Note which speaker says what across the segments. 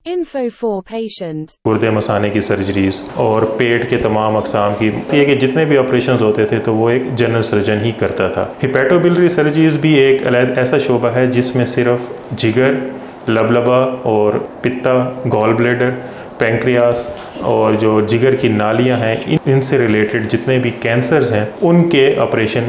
Speaker 1: Info for patient.
Speaker 2: गुर्दे मसाने की surgeries और पेट के तमाम अकसाम की ये कि जितने भी ऑपरेशन होते थे तो वो एक जनरल सर्जन ही करता था। हिपैटोबिलरी सर्जरीज भी एक ऐसा शोबा है जिसमें सिर्फ जिगर, लबलबा और पित्ता, गॉल ब्लैडर, पैंक्रियास और जो जिगर की नालियां हैं इनसे रिलेटेड जितने भी कैंसर्स हैं उनके ऑपरेशन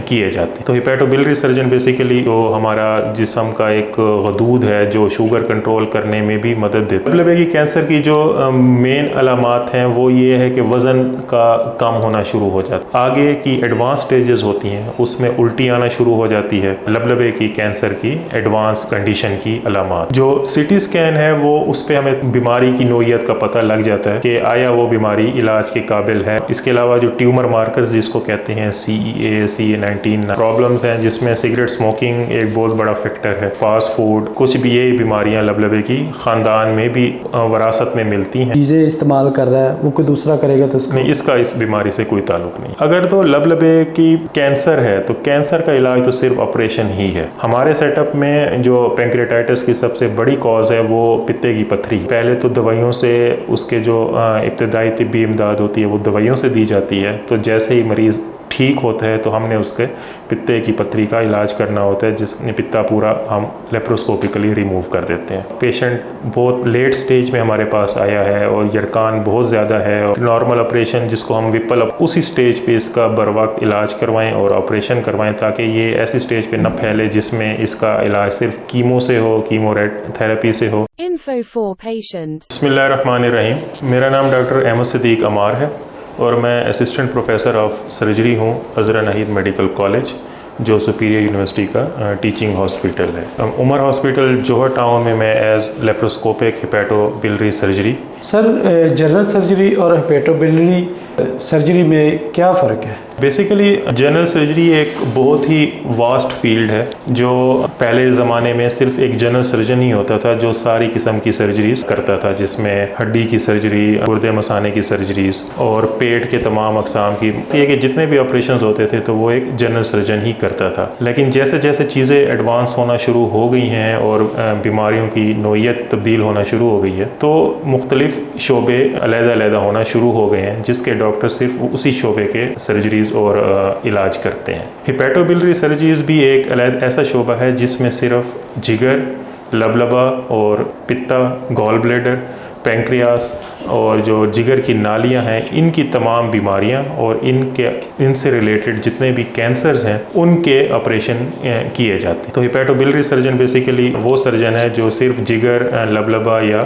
Speaker 2: किए जाते हैं। तो हिपैटोबिलरी सर्जन बेसिकली तो हमारा जिस्म का एक गदूद है जो शुगर कंट्रोल करने में भी मदद देता है। लबलबे की कैंसर की जो मेन अलामात हैं वो ये है कि वज़न का कम होना शुरू हो जाता है। आगे की एडवांस स्टेजेस होती हैं उसमें उल्टी आना शुरू हो जाती है। लबलबे की कैंसर की एडवांस कंडीशन की अलामात जो सीटी स्कैन है वो उस पर हमें बीमारी की नोयत का पता लग जाता है कि आया वो बीमारी इलाज के काबिल है। इसके अलावा जो ट्यूमर मार्कर्स जिसको कहते हैं CEA, CA19 प्रॉब्लम्स हैं जिसमें सिगरेट स्मोकिंग एक बहुत बड़ा फैक्टर है, फास्ट फूड, कुछ भी ये बीमारियां लबलबे की खानदान में भी वरासत में मिलती हैं।
Speaker 3: चीज़ें इस्तेमाल कर रहा है वो कोई दूसरा करेगा तो
Speaker 2: नहीं, इसका इस बीमारी से कोई ताल्लुक नहीं। अगर तो लबलबे की कैंसर है तो कैंसर का इलाज तो सिर्फ ऑपरेशन ही है। हमारे सेटअप में जो पैंक्रेटाइटिस की सबसे बड़ी कॉज है वो पित्ते की पत्थरी। पहले तो दवाइयों से उसके जो इब्तदाई तिब्बी इमदाद होती है वो दवाइयों से दी जाती है। तो जैसे ही मरीज़ ठीक होता है तो हमने उसके पित्ते की पत्थरी का इलाज करना होता है जिसमें पित्ता पूरा हम लेप्रोस्कोपिकली रिमूव कर देते हैं। पेशेंट बहुत लेट स्टेज में हमारे पास आया है और यरकान बहुत ज़्यादा है और नॉर्मल ऑपरेशन जिसको हम विपल उसी स्टेज पे इसका बर वक्त इलाज करवाएं और ऑपरेशन करवाएं ताकि ये ऐसी स्टेज पे न फैले जिसमें इसका इलाज सिर्फ कीमो से हो, कीमोथेरेपी से हो।
Speaker 1: Info for patient.
Speaker 2: बिस्मिल्लाहिर्रहमानिर्रहीम। मेरा नाम डॉक्टर अहमद सिद्दीक अमार है और मैं असिस्टेंट प्रोफेसर ऑफ सर्जरी हूँ अज़रा नहीद मेडिकल कॉलेज जो सुपीरियर यूनिवर्सिटी का टीचिंग हॉस्पिटल है। उमर हॉस्पिटल जोहर टाउन में मैं as laparoscopic hepatobiliary surgery.
Speaker 3: Sir general surgery और हिपैटोबिलरी सर्जरी में क्या फ़र्क है?
Speaker 2: बेसिकली जनरल सर्जरी एक बहुत ही वास्ट फील्ड है जो पहले ज़माने में सिर्फ एक जनरल सर्जन ही होता था जो सारी किस्म की सर्जरीज करता था जिसमें हड्डी की सर्जरी, गुर्दे मसाने की सर्जरीज और पेट के तमाम अकसाम की ये कि जितने भी ऑपरेशन होते थे तो वो एक जनरल सर्जन ही करता था। लेकिन जैसे जैसे चीज़ें एडवांस होना शुरू हो गई हैं और बीमारियों की नोयत तब्दील होना शुरू हो गई है तो मुख्तलिफ शोबे अलग-अलग होना शुरू हो गए हैं जिसके डॉक्टर सिर्फ उसी शोबे के सर्जरीज और इलाज करते हैं। हिपैटोबिलरी सर्जरीज भी एक ऐसा शोबा है जिसमें सिर्फ जिगर, लबलबा और पित्ता, गॉल ब्लैडर, पैंक्रियास और जो जिगर की नालियां हैं इनकी तमाम बीमारियां और इनसे रिलेटेड जितने भी कैंसर्स हैं उनके ऑपरेशन किए जाते हैं। तो हिपैटोबिलरी सर्जन बेसिकली वो सर्जन है जो सिर्फ जिगर, लबलबा या